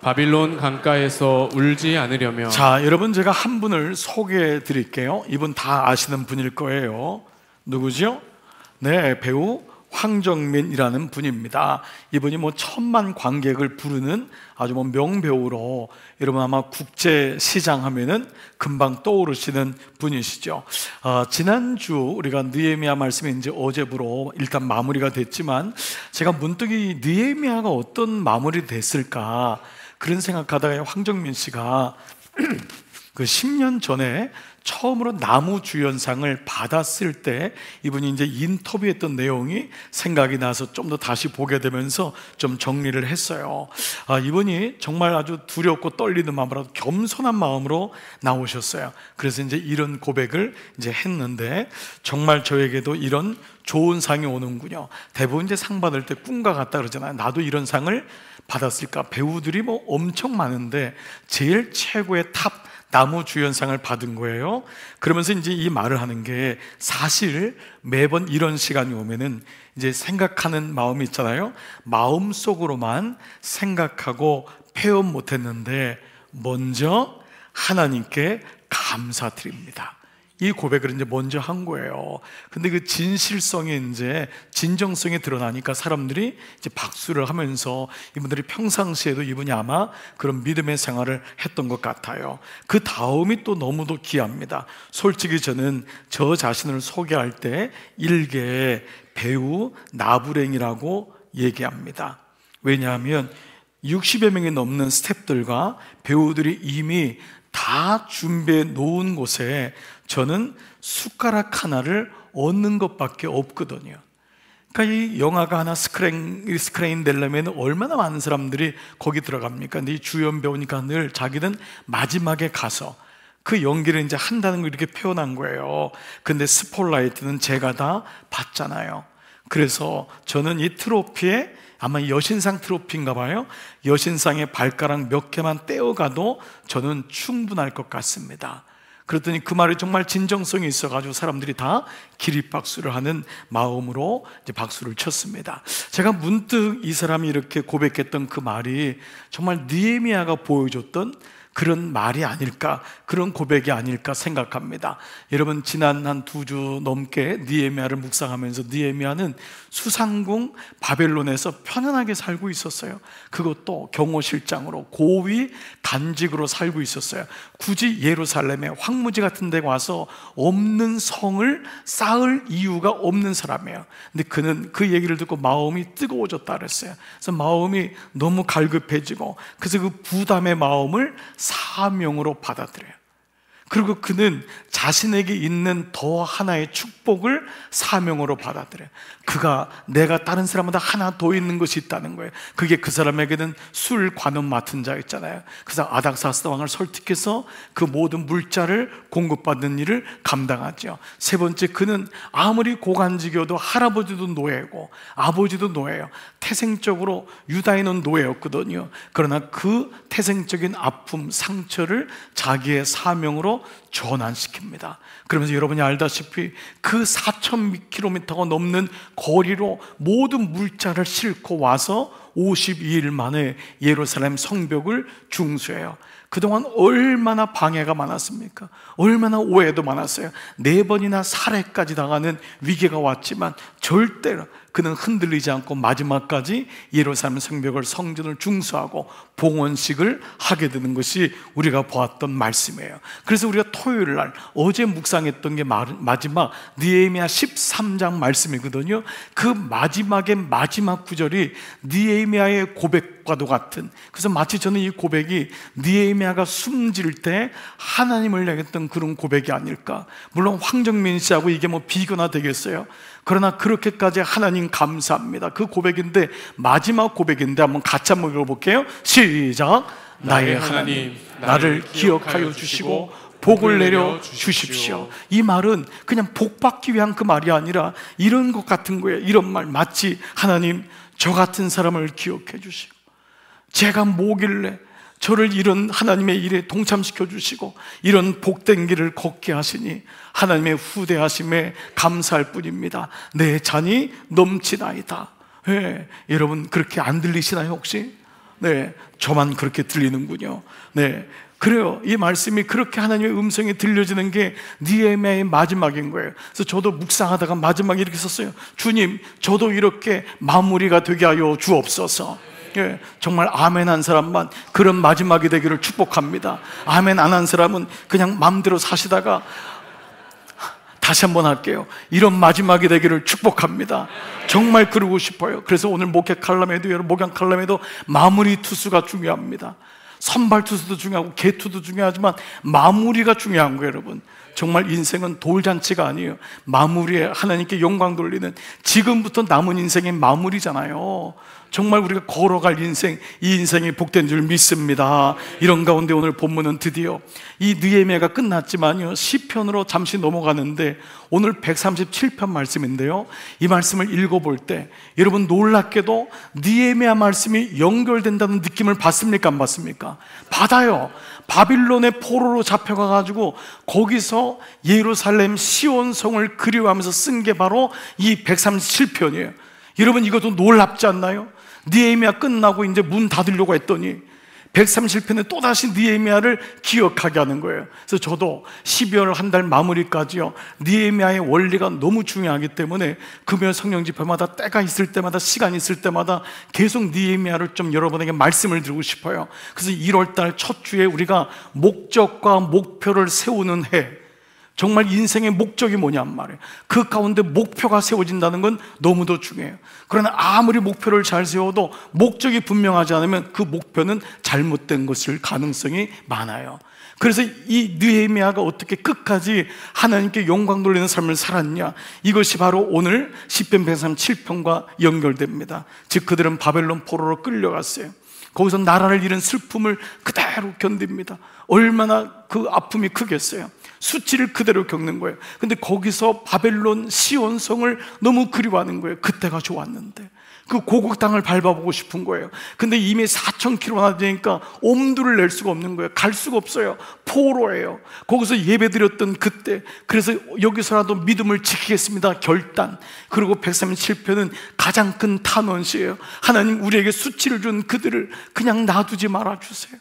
바빌론 강가에서 울지 않으려며. 자, 여러분, 제가 한 분을 소개해 드릴게요. 이분 다 아시는 분일 거예요. 누구죠? 네, 배우 황정민이라는 분입니다. 이분이 천만 관객을 부르는 아주 명배우로, 여러분 아마 국제시장 하면은 금방 떠오르시는 분이시죠. 지난주 우리가 느헤미야 말씀이 이제 어제부로 일단 마무리가 됐지만, 제가 문득 이 느헤미야가 어떤 마무리 됐을까 그런 생각하다가 황정민 씨가 그 10년 전에 처음으로 나무주연상을 받았을 때 이분이 이제 인터뷰했던 내용이 생각이 나서 좀 더 다시 보게 되면서 좀 정리를 했어요. 이분이 정말 아주 두렵고 떨리는 마음으로, 겸손한 마음으로 나오셨어요. 그래서 이제 이런 고백을 이제 했는데, 정말 저에게도 이런 좋은 상이 오는군요. 대부분 이제 상 받을 때 꿈과 같다 그러잖아요. 나도 이런 상을 받았을까. 배우들이 엄청 많은데 제일 최고의 탑 나무주연상을 받은 거예요. 그러면서 이제 이 말을 하는 게, 사실 매번 이런 시간이 오면은 이제 생각하는 마음이 있잖아요. 마음속으로만 생각하고 표현 못했는데 먼저 하나님께 감사드립니다, 이 고백을 이제 먼저 한 거예요. 근데 그 진실성이 이제 진정성이 드러나니까 사람들이 이제 박수를 하면서, 이분들이 평상시에도 이분이 아마 그런 믿음의 생활을 했던 것 같아요. 그 다음이 또 너무도 귀합니다. 솔직히 저는 저 자신을 소개할 때 일개 배우 나부랭이라고 얘기합니다. 왜냐하면 60여 명이 넘는 스태프들과 배우들이 이미 다 준비해 놓은 곳에 저는 숟가락 하나를 얻는 것밖에 없거든요. 그러니까 이 영화가 하나 스크린 되려면 얼마나 많은 사람들이 거기 들어갑니까? 근데 이 주연 배우니까 늘 자기는 마지막에 가서 그 연기를 이제 한다는 걸 이렇게 표현한 거예요. 근데 스포트라이트는 제가 다 받잖아요. 그래서 저는 이 트로피에, 아마 여신상 트로피인가 봐요, 여신상의 발가락 몇 개만 떼어가도 저는 충분할 것 같습니다. 그랬더니 그 말이 정말 진정성이 있어가지고 사람들이 다 기립박수를 하는 마음으로 이제 박수를 쳤습니다. 제가 문득 이 사람이 이렇게 고백했던 그 말이 정말 느헤미야가 보여줬던 그런 말이 아닐까, 그런 고백이 아닐까 생각합니다. 여러분, 지난 한 2주 넘게 느헤미야를 묵상하면서, 느헤미야는 수상궁 바벨론에서 편안하게 살고 있었어요. 그것도 경호실장으로, 고위 간직으로 살고 있었어요. 굳이 예루살렘에 황무지 같은 데 와서 없는 성을 쌓을 이유가 없는 사람이에요. 근데 그는 그 얘기를 듣고 마음이 뜨거워졌다 그랬어요. 그래서 마음이 너무 갈급해지고, 그래서 그 부담의 마음을 사명으로 받아들여요. 그리고 그는 자신에게 있는 더 하나의 축복을 사명으로 받아들여요. 그가 내가 다른 사람보다 하나 더 있는 것이 있다는 거예요. 그게 그 사람에게는 술 관원 맡은 자 있잖아요. 그래서 아닥사스다 왕을 설득해서 그 모든 물자를 공급받는 일을 감당하죠. 세 번째, 그는 아무리 고관직이어도 할아버지도 노예고 아버지도 노예예요. 태생적으로 유다인은 노예였거든요. 그러나 그 태생적인 아픔, 상처를 자기의 사명으로 전환시킵니다. 그러면서 여러분이 알다시피 그 4,000km가 넘는 거리로 모든 물자를 싣고 와서 52일 만에 예루살렘 성벽을 중수해요. 그동안 얼마나 방해가 많았습니까? 얼마나 오해도 많았어요. 4번이나 살해까지 당하는 위기가 왔지만 절대로 그는 흔들리지 않고 마지막까지 예루살렘 성벽을, 성전을 중수하고 봉헌식을 하게 되는 것이 우리가 보았던 말씀이에요. 그래서 우리가 토요일 날 어제 묵상했던 게 마지막 느헤미야 13장 말씀이거든요. 그 마지막의 마지막 구절이 느헤미야의 고백과도 같은, 그래서 마치 저는 이 고백이 느헤미야가 숨질 때 하나님을 향했던 그런 고백이 아닐까. 물론 황정민 씨하고 이게 비교나 되겠어요? 그러나 그렇게까지 하나님 감사합니다, 그 고백인데, 마지막 고백인데 한번 같이 한번 읽어볼게요. 시작. 나의 하나님, 나를 기억하여 주시고 복을 내려 주십시오. 이 말은 그냥 복 받기 위한 그 말이 아니라 이런 것 같은 거예요. 이런 말, 마치 하나님, 저 같은 사람을 기억해 주시고, 제가 뭐길래 저를 이런 하나님의 일에 동참시켜 주시고 이런 복된 길을 걷게 하시니 하나님의 후대하심에 감사할 뿐입니다. 내 잔이 넘치나이다. 예, 여러분 그렇게 안 들리시나요 혹시? 네, 저만 그렇게 들리는군요. 네, 그래요. 이 말씀이 그렇게 하나님의 음성이 들려지는 게 느헤미야의 마지막인 거예요. 그래서 저도 묵상하다가 마지막에 이렇게 썼어요. 주님, 저도 이렇게 마무리가 되게 하여 주옵소서. 예, 정말 아멘 한 사람만 그런 마지막이 되기를 축복합니다. 아멘 안 한 사람은 그냥 마음대로 사시다가, 다시 한번 할게요. 이런 마지막이 되기를 축복합니다. 정말 그러고 싶어요. 그래서 오늘 목회 칼럼에도, 여러분 목양 칼럼에도 마무리 투수가 중요합니다. 선발 투수도 중요하고 개투도 중요하지만 마무리가 중요한 거예요, 여러분. 정말 인생은 돌잔치가 아니에요. 마무리에 하나님께 영광 돌리는, 지금부터 남은 인생의 마무리잖아요. 정말 우리가 걸어갈 인생, 이 인생이 복된 줄 믿습니다. 이런 가운데 오늘 본문은 드디어 이 느헤미야가 끝났지만요, 시편으로 잠시 넘어가는데 오늘 137편 말씀인데요, 이 말씀을 읽어볼 때 여러분 놀랍게도 느헤미야 말씀이 연결된다는 느낌을 받습니까? 안 받습니까? 받아요. 바빌론의 포로로 잡혀가가지고 거기서 예루살렘 시온성을 그리워하면서 쓴 게 바로 이 137편이에요. 여러분 이것도 놀랍지 않나요? 느헤미야 끝나고 이제 문 닫으려고 했더니 137편에 또다시 느헤미야를 기억하게 하는 거예요. 그래서 저도 12월 한 달 마무리까지요, 느헤미야의 원리가 너무 중요하기 때문에 금요 성령 집회마다 때가 있을 때마다, 시간이 있을 때마다 계속 느헤미야를 좀 여러분에게 말씀을 드리고 싶어요. 그래서 1월 달 첫 주에 우리가 목적과 목표를 세우는 해, 정말 인생의 목적이 뭐냔 말이에요. 그 가운데 목표가 세워진다는 건 너무도 중요해요. 그러나 아무리 목표를 잘 세워도 목적이 분명하지 않으면 그 목표는 잘못된 것일 가능성이 많아요. 그래서 이 느헤미야가 어떻게 끝까지 하나님께 영광 돌리는 삶을 살았냐, 이것이 바로 오늘 시편 137편과 연결됩니다. 즉 그들은 바벨론 포로로 끌려갔어요. 거기서 나라를 잃은 슬픔을 그대로 견딥니다. 얼마나 그 아픔이 크겠어요. 수치를 그대로 겪는 거예요. 근데 거기서 바벨론 시온성을 너무 그리워하는 거예요. 그때가 좋았는데 그 고국 땅을 밟아보고 싶은 거예요. 근데 이미 4,000km나 되니까 엄두를 낼 수가 없는 거예요. 갈 수가 없어요. 포로예요. 거기서 예배드렸던 그때, 그래서 여기서라도 믿음을 지키겠습니다 결단. 그리고 137편은 가장 큰 탄원시예요. 하나님, 우리에게 수치를 준 그들을 그냥 놔두지 말아주세요.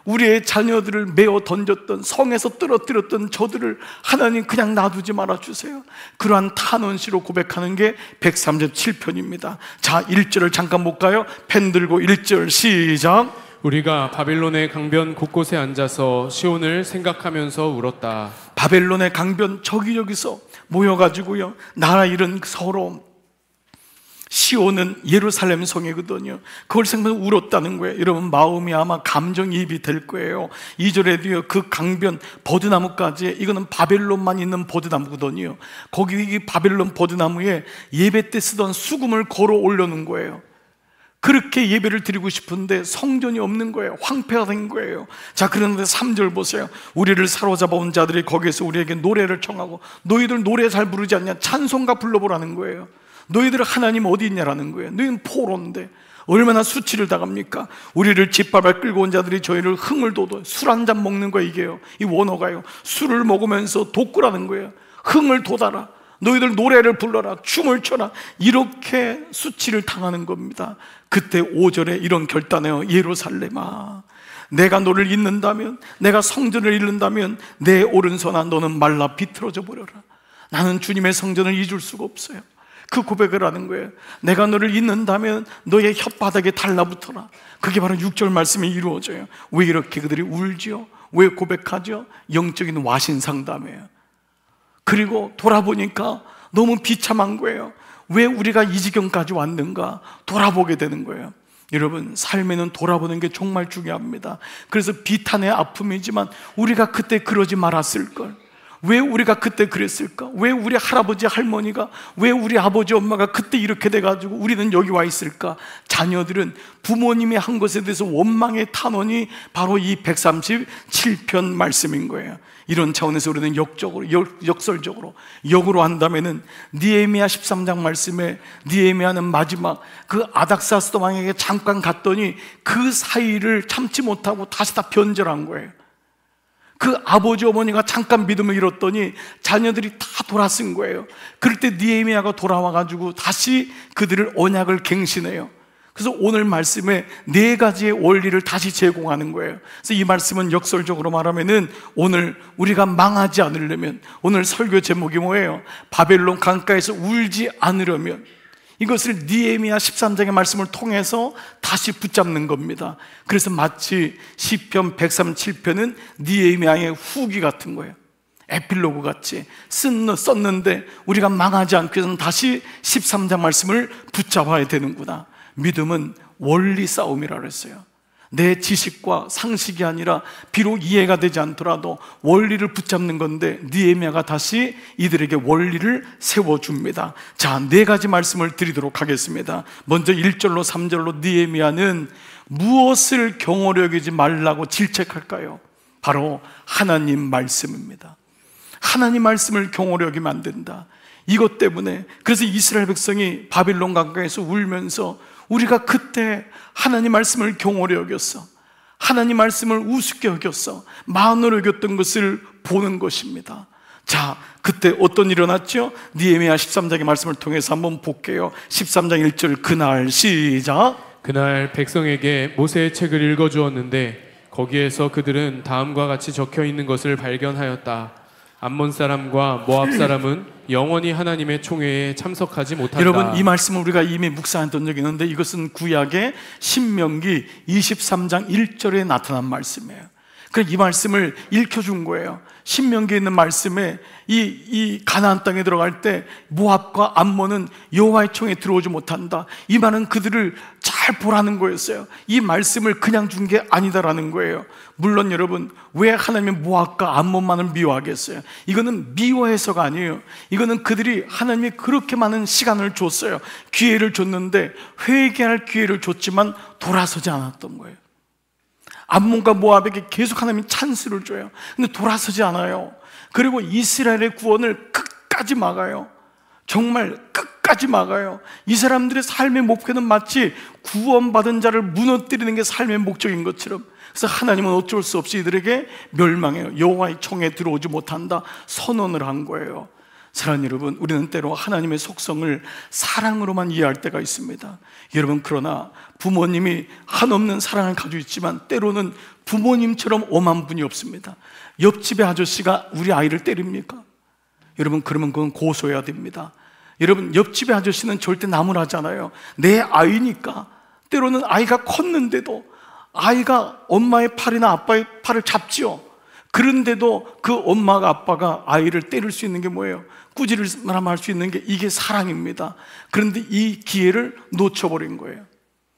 우리의 자녀들을 메어 던졌던, 성에서 떨어뜨렸던 저들을 하나님 그냥 놔두지 말아주세요. 그러한 탄원시로 고백하는 게 137편입니다 자, 1절을 잠깐 볼까요? 펜 들고 1절 시작. 우리가 바빌론의 강변 곳곳에 앉아서 시온을 생각하면서 울었다. 바벨론의 강변 저기저기서 모여가지고요, 나라 잃은 서러움. 시온은 예루살렘 성이거든요. 그걸 생각하면 울었다는 거예요. 여러분 마음이 아마 감정이입이 될 거예요. 2절에도요, 그 강변 버드나무까지, 이거는 바벨론만 있는 버드나무거든요. 거기 바벨론 버드나무에 예배 때 쓰던 수금을 걸어 올려놓은 거예요. 그렇게 예배를 드리고 싶은데 성전이 없는 거예요. 황폐가 된 거예요. 자, 그런데 3절 보세요. 우리를 사로잡아 온 자들이 거기에서 우리에게 노래를 청하고, 너희들 노래 잘 부르지 않냐? 찬송가 불러보라는 거예요. 너희들 하나님 어디 있냐라는 거예요. 너희는 포로인데 얼마나 수치를 당합니까? 우리를 짓밟아 끌고 온 자들이 저희를 흥을 돋워. 술 한 잔 먹는 거예요. 이게요, 이 원어가요, 술을 먹으면서 돋구라는 거예요. 흥을 돋아라, 너희들 노래를 불러라, 춤을 춰라. 이렇게 수치를 당하는 겁니다. 그때 5절에 이런 결단해요. 예루살렘아, 내가 너를 잊는다면, 내가 성전을 잃는다면 내 오른손아 너는 말라 비틀어져 버려라. 나는 주님의 성전을 잊을 수가 없어요. 그 고백을 하는 거예요. 내가 너를 잊는다면 너의 혓바닥에 달라붙어라. 그게 바로 6절 말씀이 이루어져요. 왜 이렇게 그들이 울지요? 왜 고백하죠? 영적인 와신 상담이에요. 그리고 돌아보니까 너무 비참한 거예요. 왜 우리가 이 지경까지 왔는가 돌아보게 되는 거예요. 여러분, 삶에는 돌아보는 게 정말 중요합니다. 그래서 비탄의 아픔이지만 우리가 그때 그러지 말았을걸. 왜 우리가 그때 그랬을까? 왜 우리 할아버지 할머니가, 왜 우리 아버지 엄마가 그때 이렇게 돼가지고 우리는 여기 와 있을까? 자녀들은 부모님이 한 것에 대해서 원망의 탄원이 바로 이 137편 말씀인 거예요. 이런 차원에서 우리는 역설적으로 역으로 한다면은 느헤미야 13장 말씀에 느헤미야는 마지막 그 아닥사스도 왕에게 잠깐 갔더니 그 사이를 참지 못하고 다시 다 변절한 거예요. 그 아버지 어머니가 잠깐 믿음을 잃었더니 자녀들이 다 돌아선 거예요. 그럴 때 느헤미야가 돌아와가지고 다시 그들을 언약을 갱신해요. 그래서 오늘 말씀에 네 가지의 원리를 다시 제공하는 거예요. 그래서 이 말씀은 역설적으로 말하면은 오늘 우리가 망하지 않으려면, 오늘 설교 제목이 뭐예요? 바벨론 강가에서 울지 않으려면, 이것을 느헤미야 13장의 말씀을 통해서 다시 붙잡는 겁니다. 그래서 마치 시편 137편은 느헤미야의 후기 같은 거예요. 에필로그 같이 썼는데 우리가 망하지 않기 위해서는 다시 13장 말씀을 붙잡아야 되는구나. 믿음은 원리 싸움이라 그랬어요. 내 지식과 상식이 아니라 비록 이해가 되지 않더라도 원리를 붙잡는 건데, 느헤미야가 다시 이들에게 원리를 세워줍니다. 자, 네 가지 말씀을 드리도록 하겠습니다. 먼저 1절로 3절로 느헤미야는 무엇을 경홀히 여기지 말라고 질책할까요? 바로 하나님 말씀입니다. 하나님 말씀을 경홀히 여기면 안 된다. 이것 때문에, 그래서 이스라엘 백성이 바빌론 강가에서 울면서 우리가 그때 하나님 말씀을 경홀히 여겼어, 하나님 말씀을 우습게 여겼어, 만으로 여겼던 것을 보는 것입니다. 자, 그때 어떤 일이 일어났죠? 느헤미야 13장의 말씀을 통해서 한번 볼게요. 13장 1절, 그날 시작. 그날 백성에게 모세의 책을 읽어주었는데 거기에서 그들은 다음과 같이 적혀 있는 것을 발견하였다. 암몬 사람과 모압 사람은 영원히 하나님의 총회에 참석하지 못한다. 여러분, 이 말씀을 우리가 이미 묵상했던 적이 있는데, 이것은 구약의 신명기 23장 1절에 나타난 말씀이에요. 그래서 이 말씀을 읽혀준 거예요. 신명기에 있는 말씀에 이 가나안 땅에 들어갈 때 모압과 암몬은 여호와의 총에 들어오지 못한다. 이 말은 그들을 잘 보라는 거였어요. 이 말씀을 그냥 준 게 아니다라는 거예요. 물론 여러분, 왜 하나님이 모압과 암몬만을 미워하겠어요? 이거는 미워해서가 아니에요. 이거는 그들이, 하나님이 그렇게 많은 시간을 줬어요. 기회를 줬는데, 회개할 기회를 줬지만 돌아서지 않았던 거예요. 암몬과 모압에게 계속 하나님이 찬스를 줘요. 근데 돌아서지 않아요. 그리고 이스라엘의 구원을 끝까지 막아요. 정말 끝까지 막아요. 이 사람들의 삶의 목표는 마치 구원받은 자를 무너뜨리는 게 삶의 목적인 것처럼, 그래서 하나님은 어쩔 수 없이 이들에게 멸망해요. 여호와의 총에 들어오지 못한다 선언을 한 거예요. 사랑하는 여러분, 우리는 때로 하나님의 속성을 사랑으로만 이해할 때가 있습니다. 여러분, 그러나 부모님이 한없는 사랑을 가지고 있지만 때로는 부모님처럼 엄한 분이 없습니다. 옆집의 아저씨가 우리 아이를 때립니까? 여러분, 그러면 그건 고소해야 됩니다. 여러분, 옆집의 아저씨는 절대 나무라잖아요. 내 아이니까. 때로는 아이가 컸는데도 아이가 엄마의 팔이나 아빠의 팔을 잡지요. 그런데도 그 엄마가, 아빠가 아이를 때릴 수 있는 게 뭐예요? 꾸지를만 할 수 있는 게 이게 사랑입니다. 그런데 이 기회를 놓쳐버린 거예요.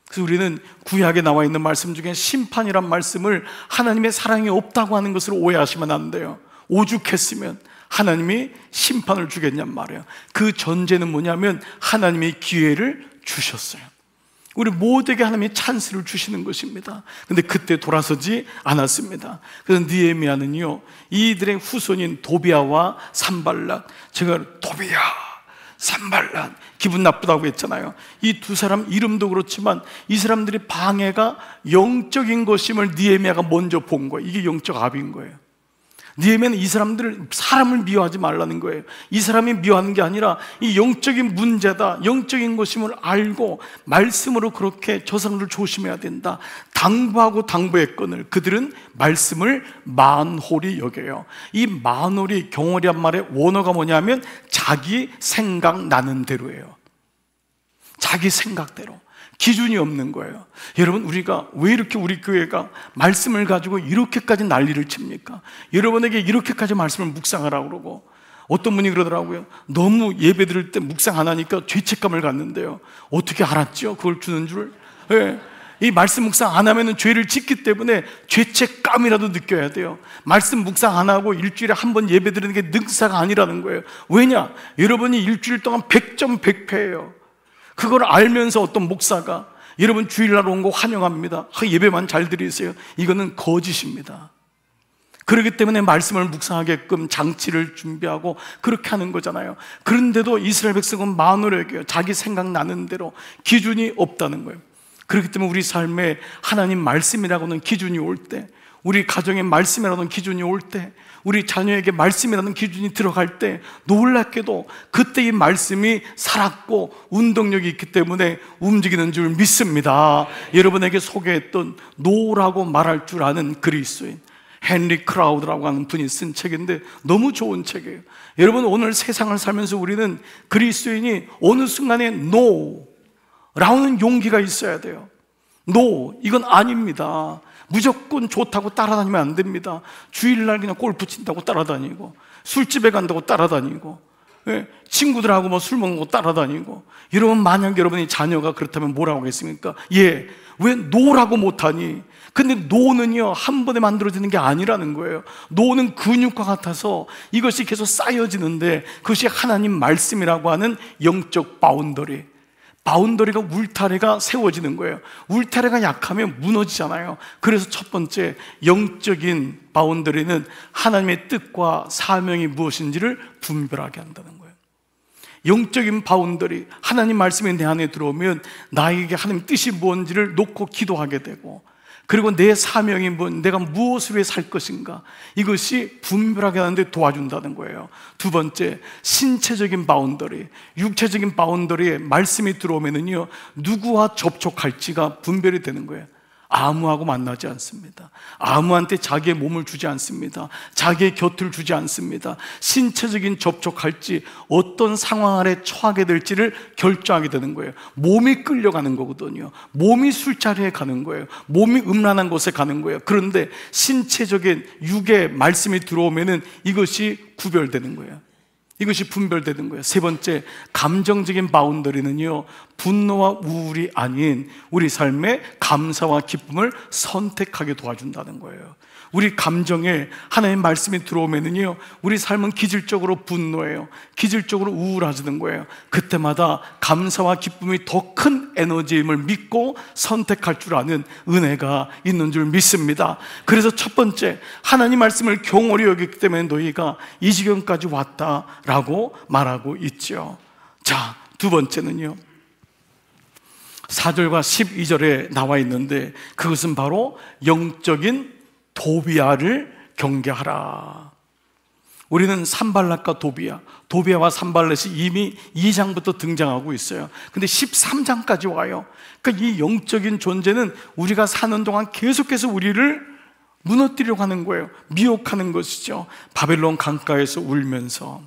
그래서 우리는 구약에 나와 있는 말씀 중에 심판이란 말씀을 하나님의 사랑이 없다고 하는 것을 오해하시면 안 돼요. 오죽했으면 하나님이 심판을 주겠냔 말이에요. 그 전제는 뭐냐면 하나님이 기회를 주셨어요. 우리 모두에게 하나님이 찬스를 주시는 것입니다. 근데 그때 돌아서지 않았습니다. 그래서 느헤미야는요, 이들의 후손인 도비야와 산발랏, 제가 도비야, 산발랏, 기분 나쁘다고 했잖아요. 이 두 사람 이름도 그렇지만 이 사람들의 방해가 영적인 것임을 느헤미야가 먼저 본 거예요. 이게 영적 압인 거예요. 느헤미야는 이 사람들을, 사람을 미워하지 말라는 거예요. 이 사람이 미워하는 게 아니라 이 영적인 문제다, 영적인 것임을 알고 말씀으로 그렇게 저 사람들 조심해야 된다 당부하고 당부했거늘 그들은 말씀을 만홀히 여겨요. 이 만홀히, 경홀이란 말의 원어가 뭐냐면 자기 생각나는 대로예요. 자기 생각대로, 기준이 없는 거예요. 여러분, 우리가 왜 이렇게 우리 교회가 말씀을 가지고 이렇게까지 난리를 칩니까? 여러분에게 이렇게까지 말씀을 묵상하라고 그러고, 어떤 분이 그러더라고요. 너무 예배 드릴 때 묵상 안 하니까 죄책감을 갖는데요. 어떻게 알았죠? 그걸 주는 줄? 네. 이 말씀 묵상 안 하면 죄를 짓기 때문에 죄책감이라도 느껴야 돼요. 말씀 묵상 안 하고 일주일에 한 번 예배 드리는 게 능사가 아니라는 거예요. 왜냐? 여러분이 일주일 동안 100점 100패예요. 그걸 알면서 어떤 목사가 여러분 주일날 온 거 환영합니다, 예배만 잘 드리세요, 이거는 거짓입니다. 그렇기 때문에 말씀을 묵상하게끔 장치를 준비하고 그렇게 하는 거잖아요. 그런데도 이스라엘 백성은 만으로 여겨요. 자기 생각나는 대로, 기준이 없다는 거예요. 그렇기 때문에 우리 삶에 하나님 말씀이라고는 기준이 올 때 우리 가정에 말씀이라는 기준이 올 때, 우리 자녀에게 말씀이라는 기준이 들어갈 때 놀랍게도 그때 이 말씀이 살았고 운동력이 있기 때문에 움직이는 줄 믿습니다. 여러분에게 소개했던 노라고 말할 줄 아는 그리스도인 헨리 크라우드라고 하는 분이 쓴 책인데 너무 좋은 책이에요. 여러분, 오늘 세상을 살면서 우리는 그리스도인이 어느 순간에 노라는 용기가 있어야 돼요. 이건 아닙니다. 무조건 좋다고 따라다니면 안 됩니다. 주일날 그냥 골프 친다고 따라다니고, 술집에 간다고 따라다니고, 친구들하고 뭐 술 먹는 거 따라다니고. 여러분, 만약 여러분이 자녀가 그렇다면 뭐라고 하겠습니까? 왜 노라고 못하니? 근데 노는요, 한 번에 만들어지는 게 아니라는 거예요. 노는 근육과 같아서 이것이 계속 쌓여지는데, 그것이 하나님 말씀이라고 하는 영적 바운더리가 울타리가 세워지는 거예요. 울타리가 약하면 무너지잖아요. 그래서 첫 번째 영적인 바운더리는 하나님의 뜻과 사명이 무엇인지를 분별하게 한다는 거예요. 영적인 바운더리, 하나님 말씀이 내 안에 들어오면 나에게 하나님 뜻이 무엇인지를 놓고 기도하게 되고, 그리고 내 사명이 내가 무엇을 위해 살 것인가, 이것이 분별하게 하는데 도와준다는 거예요. 두 번째, 신체적인 바운더리, 육체적인 바운더리에 말씀이 들어오면은요, 누구와 접촉할지가 분별이 되는 거예요. 아무하고 만나지 않습니다. 아무한테 자기의 몸을 주지 않습니다. 자기의 곁을 주지 않습니다. 신체적인 접촉할지, 어떤 상황 아래 처하게 될지를 결정하게 되는 거예요. 몸이 끌려가는 거거든요. 몸이 술자리에 가는 거예요. 몸이 음란한 곳에 가는 거예요. 그런데 신체적인 육의 말씀이 들어오면은 이것이 구별되는 거예요. 이것이 분별되는 거예요. 세 번째, 감정적인 바운더리는요, 분노와 우울이 아닌 우리 삶의 감사와 기쁨을 선택하게 도와준다는 거예요. 우리 감정에 하나님의 말씀이 들어오면은요, 우리 삶은 기질적으로 분노해요. 기질적으로 우울해지는 거예요. 그때마다 감사와 기쁨이 더 큰 에너지임을 믿고 선택할 줄 아는 은혜가 있는 줄 믿습니다. 그래서 첫 번째, 하나님 말씀을 경홀히 여기기 때문에 너희가 이 지경까지 왔다라고 말하고 있죠. 자, 두 번째는요, 4절과 12절에 나와 있는데, 그것은 바로 영적인 도비아를 경계하라. 우리는 산발랏과 도비아와 산발랏이 이미 2장부터 등장하고 있어요. 근데 13장까지 와요. 그러니까 이 영적인 존재는 우리가 사는 동안 계속해서 우리를 무너뜨리려고 하는 거예요. 미혹하는 것이죠. 바벨론 강가에서 울면서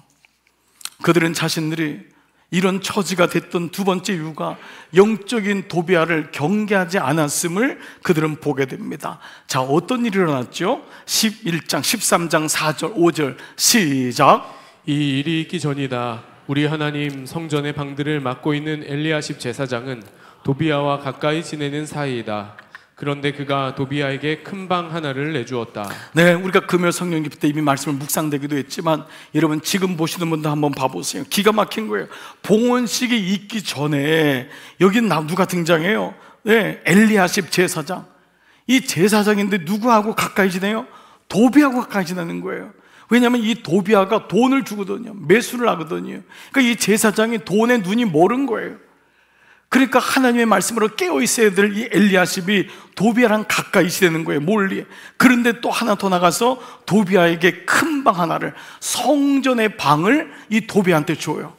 그들은 자신들이 이런 처지가 됐던 두 번째 이유가 영적인 도비아를 경계하지 않았음을 그들은 보게 됩니다. 자, 어떤 일이 일어났죠? 11장, 13장 4절, 5절 시작. 이 일이 있기 전이다. 우리 하나님 성전의 방들을 맡고 있는 엘리야십 제사장은 도비아와 가까이 지내는 사이이다. 그런데 그가 도비아에게 큰 방 하나를 내주었다. 네, 우리가 금요 성령 기도 때 이미 말씀을 묵상되기도 했지만, 여러분 지금 보시는 분들 한번 봐보세요. 기가 막힌 거예요. 봉헌식이 있기 전에 여기 누가 등장해요? 네, 엘리야십 제사장. 이 제사장인데 누구하고 가까이 지내요? 도비아하고 가까이 지내는 거예요. 왜냐하면 이 도비아가 돈을 주거든요. 매수를 하거든요. 그러니까 이 제사장이 돈에 눈이 멀은 거예요. 그러니까 하나님의 말씀으로 깨어있어야 될 이 엘리야십이 도비아랑 가까이 지내는 거예요, 멀리. 그런데 또 하나 더 나가서 도비아에게 큰 방 하나를, 성전의 방을 이 도비아한테 줘요.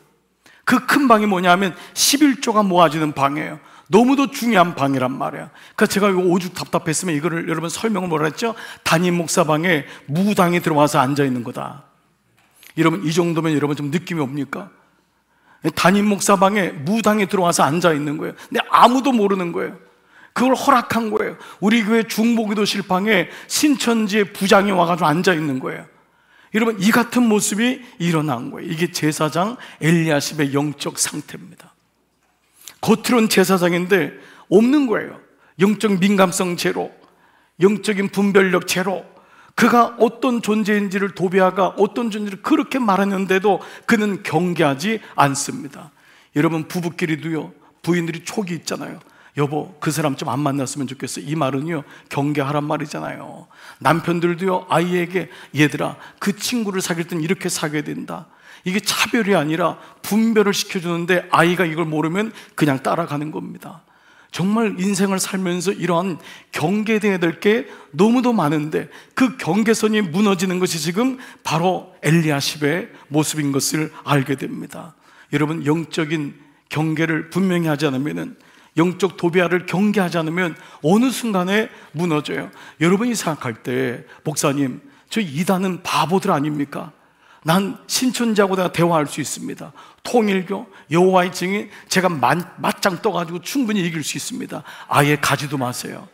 그 큰 방이 뭐냐 하면 11조가 모아지는 방이에요. 너무도 중요한 방이란 말이에요. 그러니까 제가 이거 오죽 답답했으면 이거를 여러분 설명을 뭐라 했죠? 담임 목사 방에 무당이 들어와서 앉아있는 거다. 여러분 이 정도면 여러분 좀 느낌이 옵니까? 담임 목사 방에 무당이 들어와서 앉아 있는 거예요. 근데 아무도 모르는 거예요. 그걸 허락한 거예요. 우리 교회 중보기도실 방에 신천지의 부장이 와가지고 앉아 있는 거예요. 여러분 이 같은 모습이 일어난 거예요. 이게 제사장 엘리야십의 영적 상태입니다. 겉으로는 제사장인데 없는 거예요. 영적 민감성 제로, 영적인 분별력 제로. 그가 어떤 존재인지를, 도비아가 어떤 존재를 그렇게 말했는데도 그는 경계하지 않습니다. 여러분 부부끼리도요, 부인들이 촉이 있잖아요. 여보 그 사람 좀 안 만났으면 좋겠어. 이 말은요 경계하란 말이잖아요. 남편들도요 아이에게 얘들아 그 친구를 사귈 땐 이렇게 사귀어야 된다. 이게 차별이 아니라 분별을 시켜주는데 아이가 이걸 모르면 그냥 따라가는 겁니다. 정말 인생을 살면서 이러한 경계돼야 될 게 너무도 많은데 그 경계선이 무너지는 것이 지금 바로 엘리야십의 모습인 것을 알게 됩니다. 여러분, 영적인 경계를 분명히 하지 않으면, 영적 도비아를 경계하지 않으면 어느 순간에 무너져요. 여러분이 생각할 때, 목사님, 저 이단은 바보들 아닙니까? 난 신천지하고 내가 대화할 수 있습니다. 통일교, 여호와의 증인, 제가 맞짱 떠가지고 충분히 이길 수 있습니다. 아예 가지도 마세요.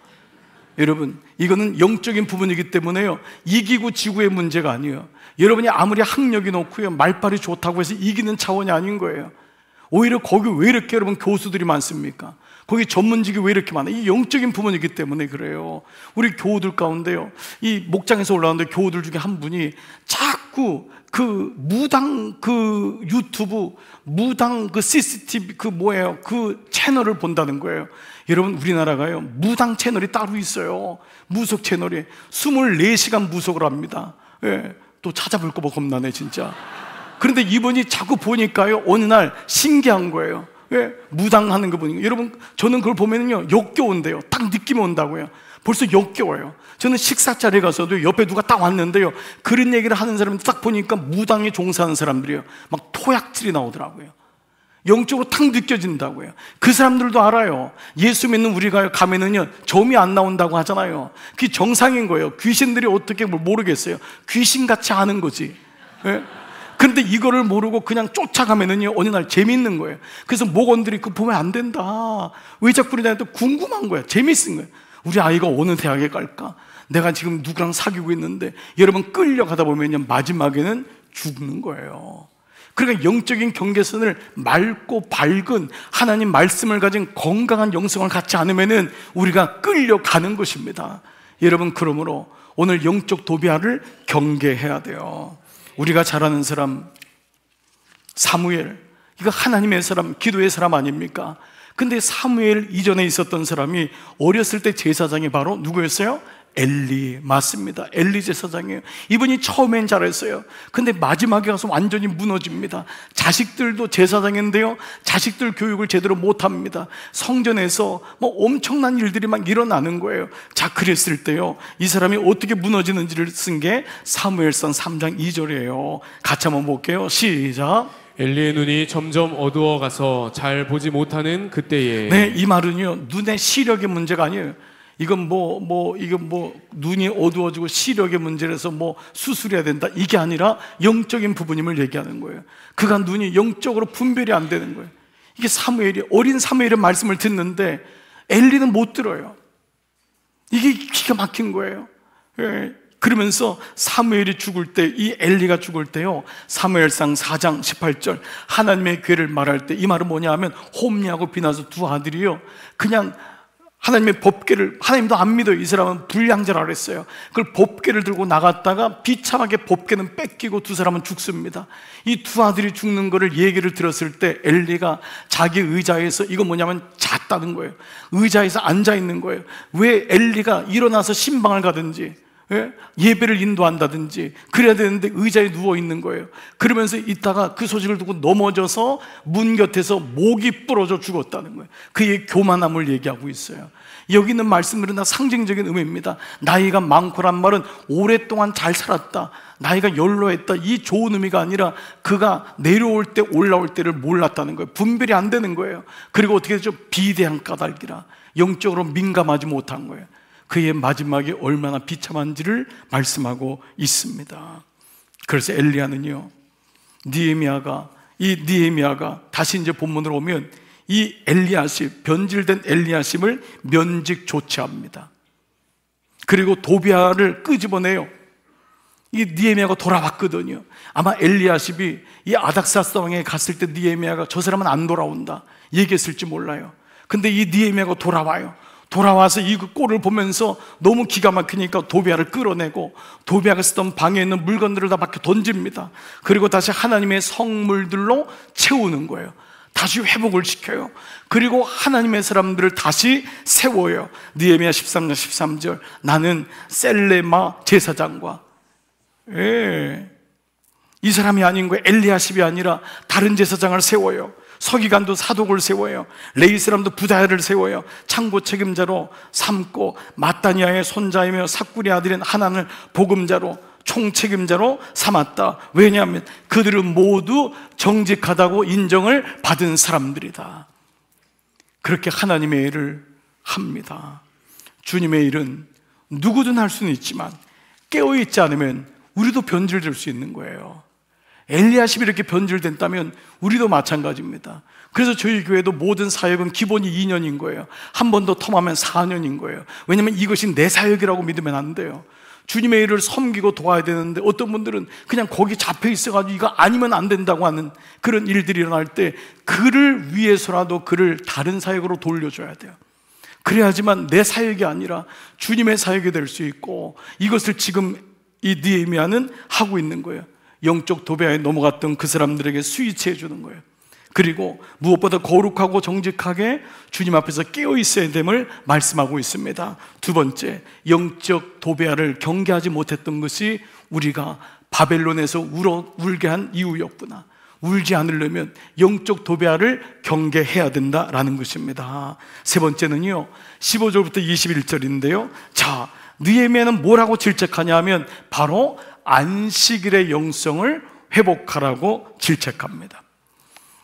여러분, 이거는 영적인 부분이기 때문에요, 이기고 지구의 문제가 아니에요. 여러분이 아무리 학력이 높고요, 말빨이 좋다고 해서 이기는 차원이 아닌 거예요. 오히려 거기 왜 이렇게 여러분 교수들이 많습니까? 거기 전문직이 왜 이렇게 많아요? 이 영적인 부분이기 때문에 그래요. 우리 교우들 가운데요, 이 목장에서 올라왔는데 교우들 중에 한 분이 자꾸 그 무당 그 유튜브, 무당 그 CCTV 그 뭐예요, 그 채널을 본다는 거예요. 여러분, 우리나라가요, 무당 채널이 따로 있어요. 무속 채널이 24시간 무속을 합니다. 예, 또 찾아볼 거 뭐 겁나네 진짜. 그런데 이분이 자꾸 보니까요, 어느 날 신기한 거예요. 왜? 무당하는 거 보니까. 여러분, 저는 그걸 보면은요, 역겨운데요. 딱 느낌이 온다고요. 벌써 역겨워요. 저는 식사 자리에 가서도 옆에 누가 딱 왔는데요, 그런 얘기를 하는 사람들 딱 보니까 무당에 종사하는 사람들이요, 막 토약질이 나오더라고요. 영적으로 탁 느껴진다고요. 그 사람들도 알아요. 예수 믿는 우리가 가면은요, 점이 안 나온다고 하잖아요. 그게 정상인 거예요. 귀신들이 어떻게 뭘 모르겠어요. 귀신같이 아는 거지. 예? 그런데 이거를 모르고 그냥 쫓아가면은요, 어느 날 재밌는 거예요. 그래서 목원들이 그거 보면 안 된다, 왜 자꾸 그러냐, 또 궁금한 거야. 재밌은 거예요. 우리 아이가 어느 대학에 갈까? 내가 지금 누구랑 사귀고 있는데, 여러분, 끌려가다 보면요, 마지막에는 죽는 거예요. 그러니까 영적인 경계선을 맑고 밝은 하나님 말씀을 가진 건강한 영성을 갖지 않으면은 우리가 끌려가는 것입니다. 여러분, 그러므로 오늘 영적 도비아를 경계해야 돼요. 우리가 잘 아는 사람 사무엘, 이거 하나님의 사람, 기도의 사람 아닙니까? 근데 사무엘 이전에 있었던 사람이 어렸을 때 제사장이 바로 누구였어요? 엘리. 맞습니다. 엘리 제사장이에요. 이분이 처음엔 잘했어요. 근데 마지막에 가서 완전히 무너집니다. 자식들도 제사장인데요, 자식들 교육을 제대로 못합니다. 성전에서 뭐 엄청난 일들이 막 일어나는 거예요. 자, 그랬을 때요, 이 사람이 어떻게 무너지는지를 쓴 게 사무엘상 3장 2절이에요 같이 한번 볼게요. 시작. 엘리의 눈이 점점 어두워가서 잘 보지 못하는 그때에. 네, 이 말은요, 눈의 시력의 문제가 아니에요. 이건 눈이 어두워지고 시력의 문제라서 뭐 수술해야 된다, 이게 아니라 영적인 부분임을 얘기하는 거예요. 그가 눈이 영적으로 분별이 안 되는 거예요. 이게 사무엘이, 어린 사무엘의 말씀을 듣는데 엘리는 못 들어요. 이게 기가 막힌 거예요. 예. 그러면서 사무엘이 죽을 때, 이 엘리가 죽을 때요, 사무엘상 4장 18절 하나님의 괴를 말할 때, 이 말은 뭐냐 하면, 홈리하고 비나서 두 아들이요, 그냥 하나님의 법궤를, 하나님도 안 믿어요. 이 사람은 불량자라 그랬어요. 그걸 법궤를 들고 나갔다가 비참하게 법궤는 뺏기고 두 사람은 죽습니다. 이 두 아들이 죽는 거를 얘기를 들었을 때 엘리가 자기 의자에서, 이거 뭐냐면 잤다는 거예요. 의자에서 앉아 있는 거예요. 왜? 엘리가 일어나서 신방을 가든지, 예? 예배를 인도한다든지 그래야 되는데 의자에 누워 있는 거예요. 그러면서 있다가 그 소식을 듣고 넘어져서 문 곁에서 목이 부러져 죽었다는 거예요. 그의 교만함을 얘기하고 있어요. 여기 있는 말씀들은 다 상징적인 의미입니다. 나이가 많고란 말은 오랫동안 잘 살았다, 나이가 연로했다, 이 좋은 의미가 아니라 그가 내려올 때 올라올 때를 몰랐다는 거예요. 분별이 안 되는 거예요. 그리고 어떻게 되죠? 비대한 까닭이라 영적으로 민감하지 못한 거예요. 그의 마지막이 얼마나 비참한지를 말씀하고 있습니다. 그래서 엘리야는요, 느헤미야가 다시 이제 본문으로 오면 이 엘리야십, 변질된 엘리야십을 면직 조치합니다. 그리고 도비아를 끄집어내요. 이 느헤미야가 돌아왔거든요. 아마 엘리야십이 이 아닥사스 왕에 갔을 때 느헤미야가 저 사람은 안 돌아온다 얘기했을지 몰라요. 근데 이 느헤미야가 돌아와서 이 꼴을 보면서 너무 기가 막히니까 도비아를 끌어내고 도비아가 쓰던 방에 있는 물건들을 다 밖에 던집니다. 그리고 다시 하나님의 성물들로 채우는 거예요. 다시 회복을 시켜요. 그리고 하나님의 사람들을 다시 세워요. 느헤미야 13장 13절 나는 셀레마 제사장과, 이 사람이 아닌 거예요. 엘리야십이 아니라 다른 제사장을 세워요. 서기관도 사독을 세워요. 레위 사람도 부다야를 세워요. 창고 책임자로 삼고 마따니아의 손자이며 삭구리 아들인 하난을 복음자로 총책임자로 삼았다. 왜냐하면 그들은 모두 정직하다고 인정을 받은 사람들이다. 그렇게 하나님의 일을 합니다. 주님의 일은 누구든 할 수는 있지만 깨어있지 않으면 우리도 변질될 수 있는 거예요. 엘리야십이 이렇게 변질됐다면 우리도 마찬가지입니다. 그래서 저희 교회도 모든 사역은 기본이 2년인 거예요. 한 번 더 텀하면 4년인 거예요. 왜냐하면 이것이 내 사역이라고 믿으면 안 돼요. 주님의 일을 섬기고 도와야 되는데 어떤 분들은 그냥 거기 잡혀 있어가지고 이거 아니면 안 된다고 하는 그런 일들이 일어날 때 그를 위해서라도 그를 다른 사역으로 돌려줘야 돼요. 그래야지만 내 사역이 아니라 주님의 사역이 될 수 있고, 이것을 지금 이 느헤미야는 하고 있는 거예요. 영적 도배에 넘어갔던 그 사람들에게 스위치해 주는 거예요. 그리고 무엇보다 거룩하고 정직하게 주님 앞에서 깨어 있어야 됨을 말씀하고 있습니다. 두 번째, 영적 도배를 경계하지 못했던 것이 우리가 바벨론에서 울게 한 이유였구나. 울지 않으려면 영적 도배를 경계해야 된다라는 것입니다. 세 번째는요, 15절부터 21절인데요. 자, 느헤미야는 뭐라고 질책하냐 하면 바로 안식일의 영성을 회복하라고 질책합니다.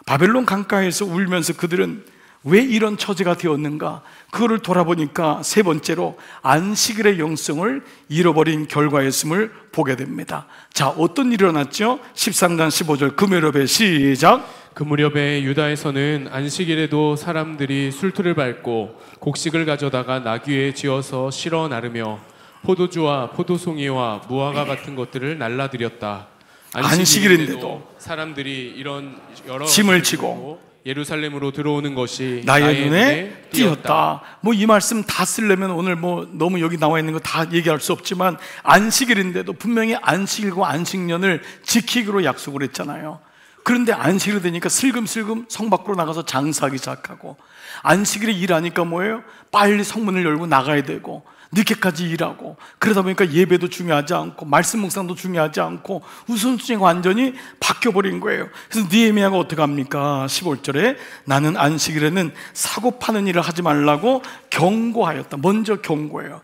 바벨론 강가에서 울면서 그들은 왜 이런 처지가 되었는가, 그거를 돌아보니까 세 번째로 안식일의 영성을 잃어버린 결과였음을 보게 됩니다. 자, 어떤 일이 일어났죠? 13장 15절 그 무렵에 시작. 그 무렵에 유다에서는 안식일에도 사람들이 술틀을 밟고 곡식을 가져다가 나귀에 지어서 실어 나르며 포도주와 포도송이와 무화과 같은 것들을 날라드렸다. 안식일인데도 사람들이 이런 여러 짐을 지고 예루살렘으로 들어오는 것이 나의 눈에 띄었다. 뭐 이 말씀 다 쓰려면 오늘 뭐 너무 여기 나와 있는 거 다 얘기할 수 없지만, 안식일인데도 분명히 안식일과 안식년을 지키기로 약속을 했잖아요. 그런데 안식일이 되니까 슬금슬금 성 밖으로 나가서 장사하기 시작하고, 안식일에 일하니까 뭐예요? 빨리 성문을 열고 나가야 되고 늦게까지 일하고, 그러다 보니까 예배도 중요하지 않고 말씀 묵상도 중요하지 않고 우선순위가 완전히 바뀌어버린 거예요. 그래서 느헤미야가 어떻게 합니까? 15절에 나는 안식일에는 사고 파는 일을 하지 말라고 경고하였다. 먼저 경고해요.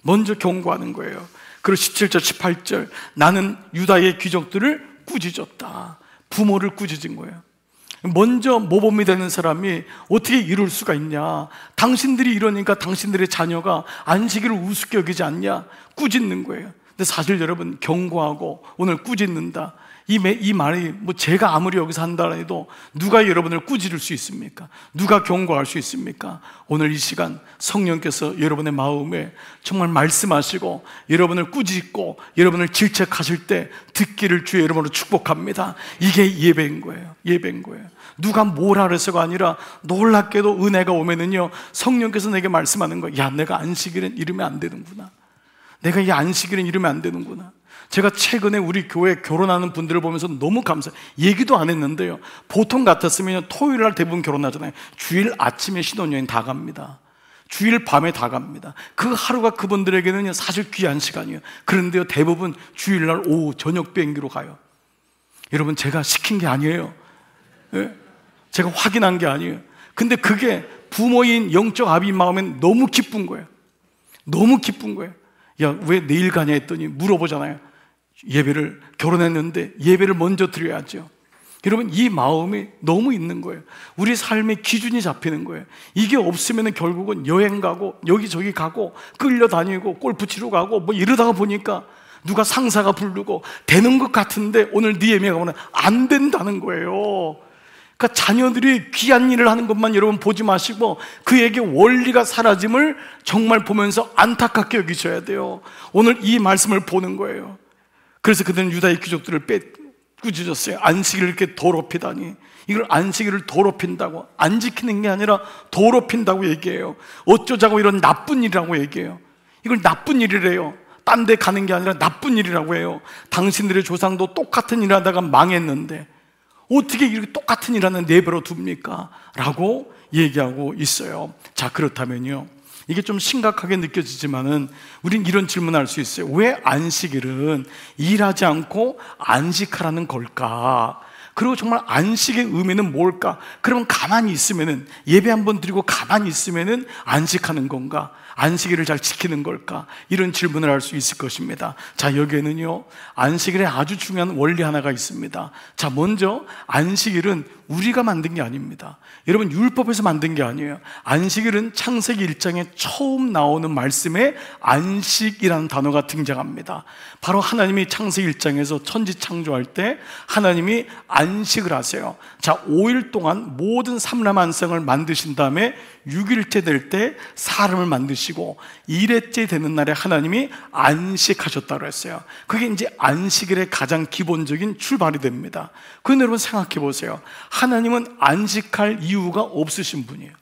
먼저 경고하는 거예요. 그리고 17절 18절 나는 유다의 귀족들을 꾸짖었다. 부모를 꾸짖은 거예요. 먼저 모범이 되는 사람이 어떻게 이룰 수가 있냐, 당신들이 이러니까 당신들의 자녀가 안식일을 우습게 여기지 않냐, 꾸짖는 거예요. 근데 사실 여러분, 경고하고 오늘 꾸짖는다, 이 말이 뭐 제가 아무리 여기서 한다 해도 누가 여러분을 꾸짖을 수 있습니까? 누가 경고할 수 있습니까? 오늘 이 시간 성령께서 여러분의 마음에 정말 말씀하시고 여러분을 꾸짖고 여러분을 질책하실 때 듣기를 주의 이름으로 축복합니다. 이게 예배인 거예요. 예배인 거예요. 누가 뭐라 그래서가 아니라 놀랍게도 은혜가 오면은요, 성령께서 내게 말씀하는 거예요. 야, 내가 안식일은 이러면 안 되는구나. 내가 이 안식일은 이러면 안 되는구나. 제가 최근에 우리 교회 결혼하는 분들을 보면서 너무 감사해요. 얘기도 안 했는데요, 보통 같았으면 토요일 날 대부분 결혼하잖아요. 주일 아침에 신혼여행 다 갑니다. 주일 밤에 다 갑니다. 그 하루가 그분들에게는 사실 귀한 시간이에요. 그런데요, 대부분 주일날 오후 저녁 비행기로 가요. 여러분, 제가 시킨 게 아니에요. 예? 제가 확인한 게 아니에요. 근데 그게 부모인 영적 아비인 마음엔 너무 기쁜 거예요. 너무 기쁜 거예요. 야, 왜 내일 가냐 했더니 물어보잖아요. 예배를, 결혼했는데 예배를 먼저 드려야죠. 여러분, 이 마음이 너무 있는 거예요. 우리 삶의 기준이 잡히는 거예요. 이게 없으면 결국은 여행 가고 여기저기 가고 끌려다니고 골프 치러 가고 뭐 이러다가 보니까 누가 상사가 부르고 되는 것 같은데 오늘 느헤미야가 보면 안 된다는 거예요. 그러니까 자녀들이 귀한 일을 하는 것만 여러분 보지 마시고 그에게 원리가 사라짐을 정말 보면서 안타깝게 여기셔야 돼요. 오늘 이 말씀을 보는 거예요. 그래서 그들은 유다의 귀족들을 꾸짖었어요. 안식일을 이렇게 더럽히다니. 이걸 안식일을 더럽힌다고, 안 지키는 게 아니라 더럽힌다고 얘기해요. 어쩌자고 이런 나쁜 일이라고 얘기해요. 이걸 나쁜 일이래요. 딴 데 가는 게 아니라 나쁜 일이라고 해요. 당신들의 조상도 똑같은 일 하다가 망했는데 어떻게 이렇게 똑같은 일 하는 내버려 둡니까? 라고 얘기하고 있어요. 자, 그렇다면요, 이게 좀 심각하게 느껴지지만은 우린 이런 질문을 할 수 있어요. 왜 안식일은 일하지 않고 안식하라는 걸까? 그리고 정말 안식의 의미는 뭘까? 그러면 가만히 있으면은, 예배 한번 드리고 가만히 있으면은 안식하는 건가? 안식일을 잘 지키는 걸까? 이런 질문을 할 수 있을 것입니다. 자, 여기에는요, 안식일에 아주 중요한 원리 하나가 있습니다. 자, 먼저 안식일은 우리가 만든 게 아닙니다. 여러분, 율법에서 만든 게 아니에요. 안식일은 창세기 1장에 처음 나오는 말씀에 안식이라는 단어가 등장합니다. 바로 하나님이 창세기 1장에서 천지 창조할 때 하나님이 안식을 하세요. 자, 5일 동안 모든 삼라만상을 만드신 다음에 6일째 될 때 사람을 만드시고 2일째 되는 날에 하나님이 안식하셨다고 했어요. 그게 이제 안식일의 가장 기본적인 출발이 됩니다. 그런데 여러분 생각해 보세요. 하나님은 안식할 이유가 없으신 분이에요.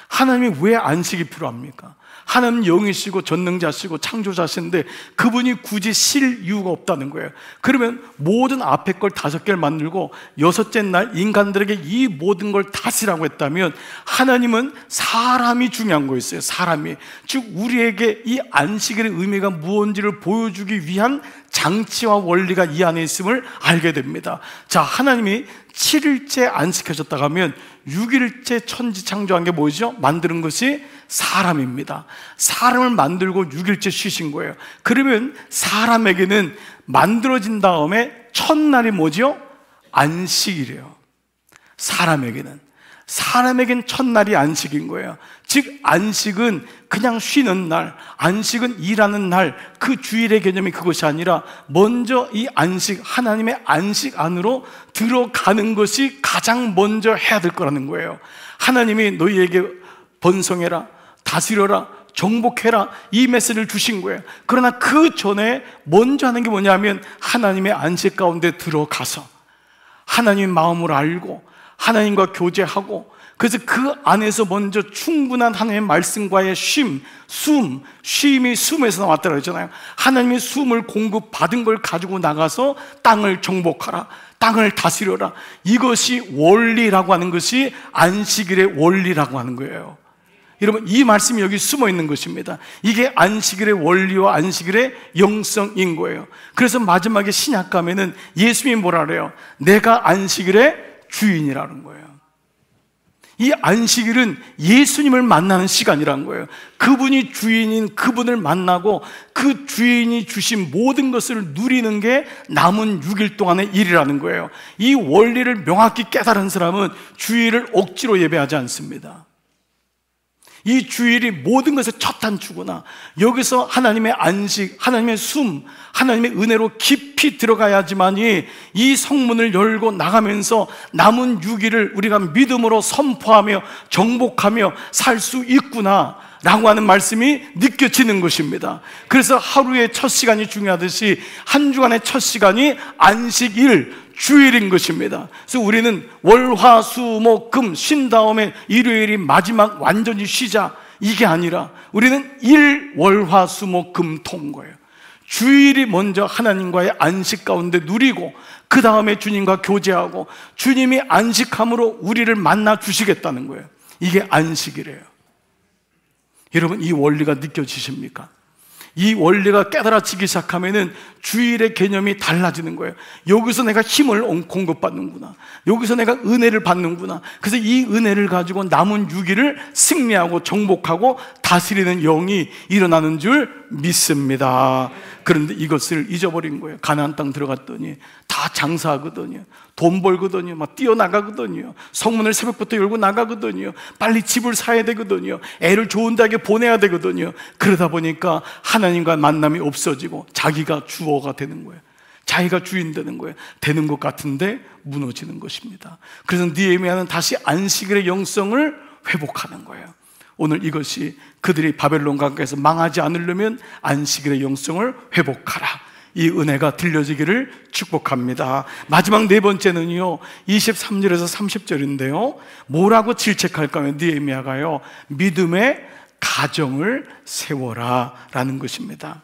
하나님이 왜 안식이 필요합니까? 하나님 영이시고 전능자시고 창조자신데 그분이 굳이 쉴 이유가 없다는 거예요. 그러면 모든 앞에 걸 5개를 만들고 6째 날 인간들에게 이 모든 걸 다스리라고 했다면 하나님은 사람이 중요한 거였어요. 사람이. 즉 우리에게 이 안식일의 의미가 무엇인지를 보여주기 위한 장치와 원리가 이 안에 있음을 알게 됩니다. 자, 하나님이 7일째 안식하셨다고 하면 6일째 천지 창조한 게 뭐죠? 만드는 것이 사람입니다. 사람을 만들고 6일째 쉬신 거예요. 그러면 사람에게는 만들어진 다음에 첫날이 뭐죠? 안식이래요. 사람에겐 첫날이 안식인 거예요. 즉 안식은 그냥 쉬는 날, 안식은 일하는 날, 그 주일의 개념이 그것이 아니라 먼저 이 안식, 하나님의 안식 안으로 들어가는 것이 가장 먼저 해야 될 거라는 거예요. 하나님이 너희에게 번성해라, 다스려라, 정복해라, 이 메시지를 주신 거예요. 그러나 그 전에 먼저 하는 게 뭐냐면 하나님의 안식 가운데 들어가서 하나님의 마음을 알고 하나님과 교제하고, 그래서 그 안에서 먼저 충분한 하나님의 말씀과의 쉼이 숨에서 나왔다고 했잖아요. 하나님의 숨을 공급받은 걸 가지고 나가서 땅을 정복하라, 땅을 다스려라. 이것이 원리라고 하는 것이 안식일의 원리라고 하는 거예요. 여러분, 이 말씀이 여기 숨어 있는 것입니다. 이게 안식일의 원리와 안식일의 영성인 거예요. 그래서 마지막에 신약 가면은 예수님이 뭐라 그래요? 내가 안식일의 주인이라는 거예요. 이 안식일은 예수님을 만나는 시간이라는 거예요. 그분이 주인인 그분을 만나고 그 주인이 주신 모든 것을 누리는 게 남은 6일 동안의 일이라는 거예요. 이 원리를 명확히 깨달은 사람은 주일을 억지로 예배하지 않습니다. 이 주일이 모든 것의 첫 단추구나. 여기서 하나님의 안식, 하나님의 숨, 하나님의 은혜로 깊이 들어가야지만이 이 성문을 열고 나가면서 남은 6일을 우리가 믿음으로 선포하며 정복하며 살 수 있구나 라고 하는 말씀이 느껴지는 것입니다. 그래서 하루의 첫 시간이 중요하듯이 한 주간의 첫 시간이 안식일, 주일인 것입니다. 그래서 우리는 월, 화, 수, 목, 금 쉰 다음에 일요일이 마지막 완전히 쉬자, 이게 아니라 우리는 일, 월, 화, 수, 목, 금, 토인 거예요. 주일이 먼저 하나님과의 안식 가운데 누리고 그 다음에 주님과 교제하고 주님이 안식함으로 우리를 만나 주시겠다는 거예요. 이게 안식이래요. 여러분, 이 원리가 느껴지십니까? 이 원리가 깨달아지기 시작하면은 주일의 개념이 달라지는 거예요. 여기서 내가 힘을 공급받는구나, 여기서 내가 은혜를 받는구나. 그래서 이 은혜를 가지고 남은 6일을 승리하고 정복하고 다스리는 영이 일어나는 줄 믿습니다. 그런데 이것을 잊어버린 거예요. 가나안 땅 들어갔더니 다 장사하거든요. 돈 벌거든요. 막 뛰어나가거든요. 성문을 새벽부터 열고 나가거든요. 빨리 집을 사야 되거든요. 애를 좋은 대학에 보내야 되거든요. 그러다 보니까 하나님과 만남이 없어지고 자기가 주어가 되는 거예요. 자기가 주인 되는 거예요. 되는 것 같은데 무너지는 것입니다. 그래서 느헤미야는 다시 안식일의 영성을 회복하는 거예요. 오늘 이것이 그들이 바벨론 강가에서 망하지 않으려면 안식일의 영성을 회복하라, 이 은혜가 들려지기를 축복합니다. 마지막 네 번째는요, 23절에서 30절인데요 뭐라고 질책할까요? 느헤미야가요, 믿음의 가정을 세워라 라는 것입니다.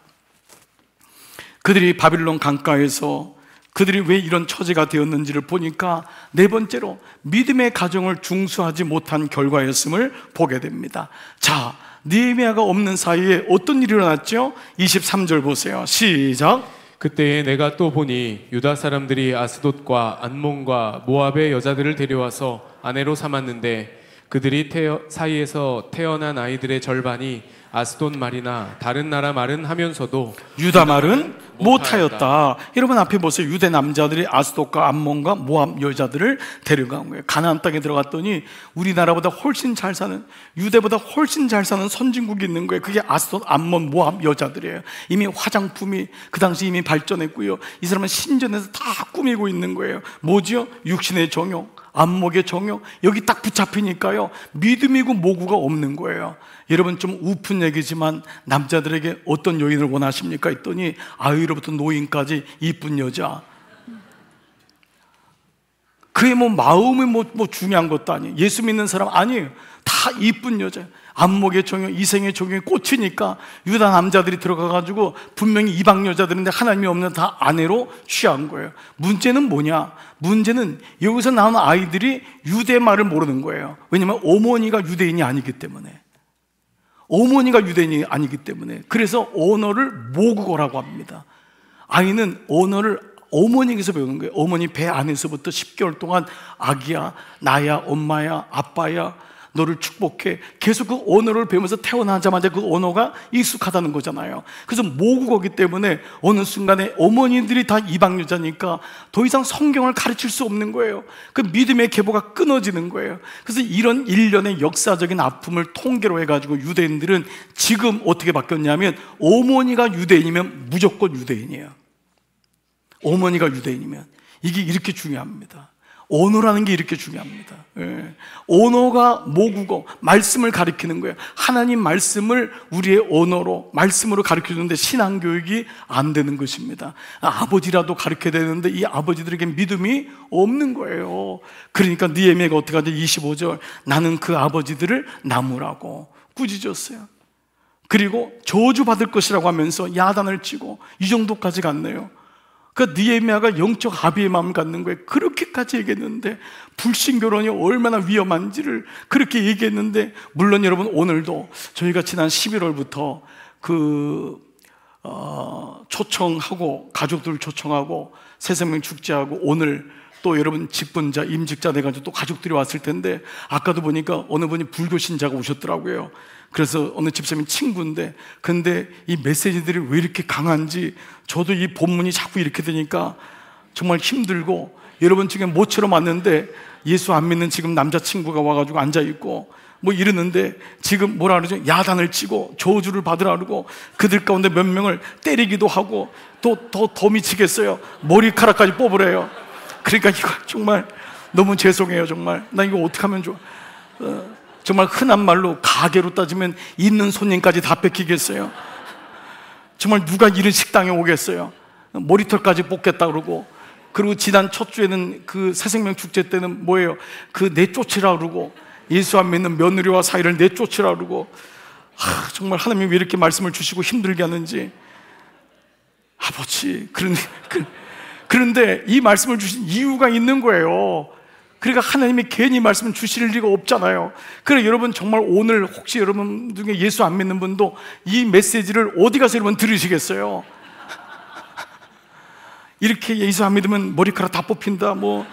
그들이 바빌론 강가에서 그들이 왜 이런 처지가 되었는지를 보니까 네 번째로 믿음의 가정을 중수하지 못한 결과였음을 보게 됩니다. 자, 느헤미야가 없는 사이에 어떤 일이 일어났죠? 23절 보세요. 시작. 그때에 내가 또 보니 유다 사람들이 아스돗과 안몬과 모압의 여자들을 데려와서 아내로 삼았는데 그들이 사이에서 태어난 아이들의 절반이 아스돗 말이나 다른 나라 말은 하면서도 유다 말은 못하였다. 여러분 앞에 보세요. 유대 남자들이 아스돗과 암몬과 모압 여자들을 데려간 거예요. 가나안 땅에 들어갔더니 우리나라보다 훨씬 잘 사는, 유대보다 훨씬 잘 사는 선진국이 있는 거예요. 그게 아스돗, 암몬, 모압 여자들이에요. 이미 화장품이 그 당시 이미 발전했고요. 이 사람은 신전에서 다 꾸미고 있는 거예요. 뭐지요? 육신의 정욕, 안목의 정욕, 여기 딱 붙잡히니까요, 믿음이고 모구가 없는 거예요. 여러분, 좀 우픈 얘기지만 남자들에게 어떤 여인을 원하십니까? 했더니 아이로부터 노인까지 이쁜 여자. 그게 뭐 마음이 뭐 중요한 것도 아니에요. 예수 믿는 사람 아니에요. 다 이쁜 여자. 안목의 정욕, 이생의 정욕이 꽂히니까 유다 남자들이 들어가가지고 분명히 이방 여자들인데 하나님이 없는 다 아내로 취한 거예요. 문제는 뭐냐? 문제는 여기서 나오는 아이들이 유대 말을 모르는 거예요. 왜냐하면 어머니가 유대인이 아니기 때문에. 어머니가 유대인이 아니기 때문에. 그래서 언어를 모국어라고 합니다. 아이는 언어를 어머니에게서 배우는 거예요. 어머니 배 안에서부터 10개월 동안 아기야, 나야, 엄마야, 아빠야, 너를 축복해. 계속 그 언어를 배우면서 태어나자마자 그 언어가 익숙하다는 거잖아요. 그래서 모국어기 때문에 어느 순간에 어머니들이 다 이방 여자니까 더 이상 성경을 가르칠 수 없는 거예요. 그 믿음의 계보가 끊어지는 거예요. 그래서 이런 일련의 역사적인 아픔을 통계로 해가지고 유대인들은 지금 어떻게 바뀌었냐면 어머니가 유대인이면 무조건 유대인이에요. 어머니가 유대인이면. 이게 이렇게 중요합니다. 언어라는 게 이렇게 중요합니다. 예. 언어가 모국어, 말씀을 가리키는 거예요. 하나님 말씀을 우리의 언어로, 말씀으로 가르쳐주는데 신앙교육이 안 되는 것입니다. 아버지라도 가르쳐야 되는데 이 아버지들에게 믿음이 없는 거예요. 그러니까 느헤미야가 어떻게 하죠? 25절, 나는 그 아버지들을 나무라고 꾸짖었어요. 그리고 저주받을 것이라고 하면서 야단을 치고 이 정도까지 갔네요. 그 느헤미야가 영적 아비의 마음을 갖는 거예요. 그렇게까지 얘기했는데, 불신결혼이 얼마나 위험한지를 그렇게 얘기했는데, 물론 여러분 오늘도 저희가 지난 11월부터 초청하고 가족들 초청하고 새생명 축제하고 오늘 또 여러분 직분자 임직자 돼가지고 또 가족들이 왔을 텐데, 아까도 보니까 어느 분이 불교 신자가 오셨더라고요. 그래서 어느 집사님 친구인데, 근데 이 메시지들이 왜 이렇게 강한지 저도 이 본문이 자꾸 이렇게 되니까 정말 힘들고, 여러분 지금 모처럼 왔는데 예수 안 믿는 지금 남자친구가 와가지고 앉아있고 뭐 이러는데 지금 뭐라 그러죠? 야단을 치고 저주를 받으라 그러고 그들 가운데 몇 명을 때리기도 하고 또 더 미치겠어요. 머리카락까지 뽑으래요. 그러니까 이거 정말 너무 죄송해요. 정말 나 이거 어떻게 하면 좋아. 정말 흔한 말로 가게로 따지면 있는 손님까지 다 뺏기겠어요. 정말 누가 이런 식당에 오겠어요. 머리털까지 뽑겠다 그러고, 그리고 지난 첫 주에는 그 새생명 축제 때는 뭐예요? 그 내쫓으라 그러고, 예수 안 믿는 며느리와 사이를 내쫓으라 그러고. 정말 하나님이 왜 이렇게 말씀을 주시고 힘들게 하는지. 아버지, 그런데 이 말씀을 주신 이유가 있는 거예요. 그러니까 하나님이 괜히 말씀 주실 리가 없잖아요. 그래 여러분, 정말 오늘 혹시 여러분 중에 예수 안 믿는 분도 이 메시지를 어디 가서 여러분 들으시겠어요? 이렇게 예수 안 믿으면 머리카락 다 뽑힌다, 뭐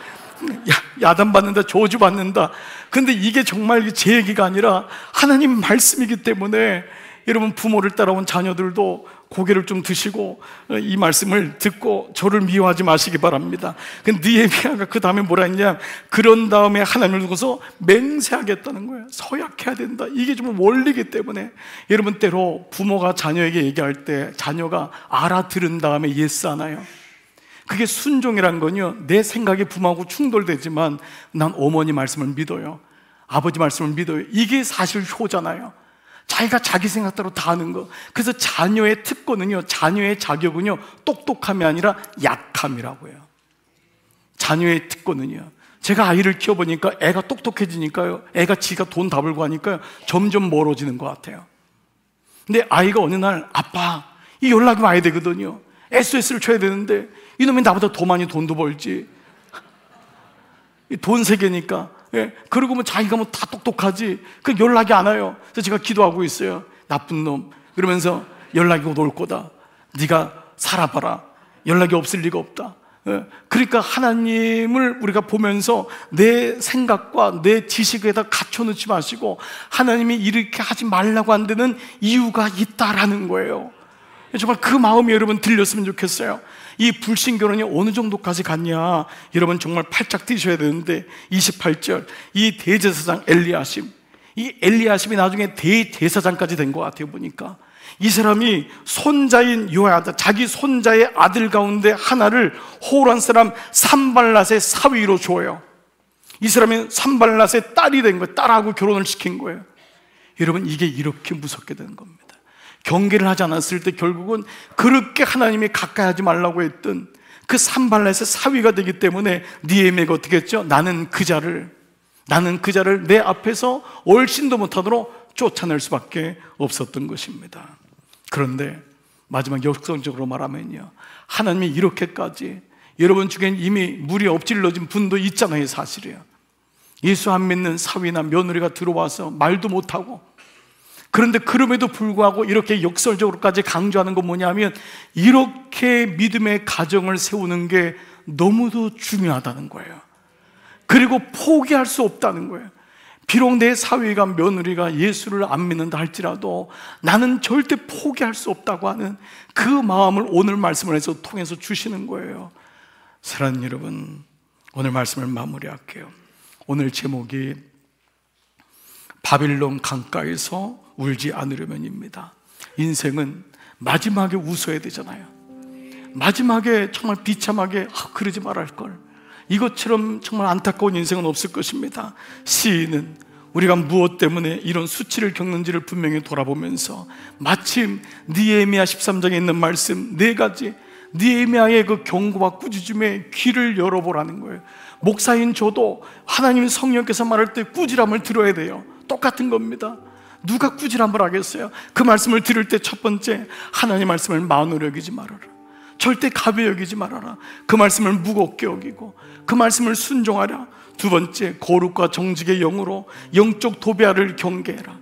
야단 받는다, 저주 받는다. 근데 이게 정말 제 얘기가 아니라 하나님 말씀이기 때문에 여러분, 부모를 따라온 자녀들도 고개를 좀 드시고 이 말씀을 듣고 저를 미워하지 마시기 바랍니다. 근데 느헤미야가 그 다음에 뭐라 했냐? 그런 다음에 하나님을 두고서 맹세하겠다는 거예요. 서약해야 된다. 이게 좀 원리이기 때문에 여러분, 때로 부모가 자녀에게 얘기할 때 자녀가 알아들은 다음에 예스 하나요? 그게 순종이란 건요, 내 생각이 부모하고 충돌되지만 난 어머니 말씀을 믿어요, 아버지 말씀을 믿어요. 이게 사실 효잖아요. 자기가 자기 생각대로 다 하는 거. 그래서 자녀의 특권은요, 자녀의 자격은요, 똑똑함이 아니라 약함이라고 해요. 자녀의 특권은요, 제가 아이를 키워보니까 애가 똑똑해지니까요, 애가 지가 돈 다 벌고 하니까요, 점점 멀어지는 것 같아요. 근데 아이가 어느 날, 아빠, 이 연락이 와야 되거든요. SOS를 쳐야 되는데 이놈이 나보다 더 많이 돈도 벌지, 돈 세계니까. 예, 그리고 뭐 자기가 뭐 다 똑똑하지, 그 연락이 안 와요. 그래서 제가 기도하고 있어요. 나쁜 놈, 그러면서 연락이 곧 올 거다. 네가 살아봐라. 연락이 없을 리가 없다. 그러니까 하나님을 우리가 보면서 내 생각과 내 지식에다 갖춰놓지 마시고 하나님이 이렇게 하지 말라고 한 데는 이유가 있다라는 거예요. 정말 그 마음이 여러분 들렸으면 좋겠어요. 이 불신결혼이 어느 정도까지 갔냐, 여러분 정말 팔짝 뛰셔야 되는데 28절, 이 대제사장 엘리야십, 이 엘리야십이 나중에 대제사장까지 된 것 같아요. 보니까 이 사람이 손자인 요야다, 자기 손자의 아들 가운데 하나를 호란 사람 산발랏의 사위로 줘요. 이 사람이 산발랏의 딸이 된 거예요. 딸하고 결혼을 시킨 거예요. 여러분, 이게 이렇게 무섭게 되는 겁니다. 경계를 하지 않았을 때 결국은 그렇게 하나님이 가까이 하지 말라고 했던 그 산발랏의 사위가 되기 때문에 느헤미야가 어떻게 했죠? 나는 그 자를 내 앞에서 얼씬도 못하도록 쫓아낼 수밖에 없었던 것입니다. 그런데 마지막 역설적으로 말하면요, 하나님이 이렇게까지, 여러분 중엔 이미 물이 엎질러진 분도 있잖아요. 사실이에요. 예수 안 믿는 사위나 며느리가 들어와서 말도 못하고, 그런데 그럼에도 불구하고 이렇게 역설적으로까지 강조하는 건 뭐냐면, 이렇게 믿음의 가정을 세우는 게 너무도 중요하다는 거예요. 그리고 포기할 수 없다는 거예요. 비록 내 사위가 며느리가 예수를 안 믿는다 할지라도 나는 절대 포기할 수 없다고 하는 그 마음을 오늘 말씀을 통해서 주시는 거예요. 사랑하는 여러분, 오늘 말씀을 마무리할게요. 오늘 제목이 바빌론 강가에서 울지 않으려면입니다. 인생은 마지막에 웃어야 되잖아요. 마지막에 정말 비참하게 그러지 말할걸, 이것처럼 정말 안타까운 인생은 없을 것입니다. 시인은 우리가 무엇 때문에 이런 수치를 겪는지를 분명히 돌아보면서 마침 느헤미야 13장에 있는 말씀 4가지, 느헤미야의 그 경고와 꾸짖음에 귀를 열어보라는 거예요. 목사인 저도 하나님 성령께서 말할 때 꾸지람을 들어야 돼요. 똑같은 겁니다. 누가 꾸지람을 하겠어요? 그 말씀을 들을 때 첫 번째, 하나님 말씀을 만으로 여기지 말아라. 절대 가벼이 여기지 말아라. 그 말씀을 무겁게 여기고 그 말씀을 순종하라. 두 번째, 거룩과 정직의 영으로 영적 도배를 경계해라.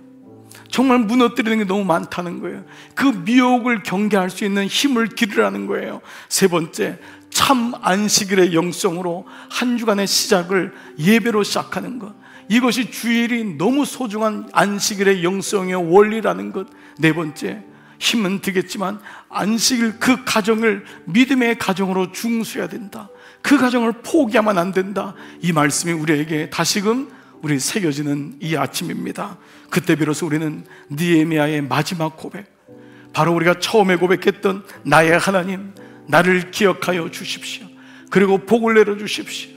정말 무너뜨리는 게 너무 많다는 거예요. 그 미혹을 경계할 수 있는 힘을 기르라는 거예요. 세 번째, 참 안식일의 영성으로 한 주간의 시작을 예배로 시작하는 것, 이것이 주일이 너무 소중한 안식일의 영성의 원리라는 것. 네 번째, 힘은 들겠지만 안식일 그 가정을 믿음의 가정으로 중수해야 된다. 그 가정을 포기하면 안 된다. 이 말씀이 우리에게 다시금 우리 새겨지는 이 아침입니다. 그때 비로소 우리는 느헤미야의 마지막 고백, 바로 우리가 처음에 고백했던 나의 하나님, 나를 기억하여 주십시오. 그리고 복을 내려 주십시오.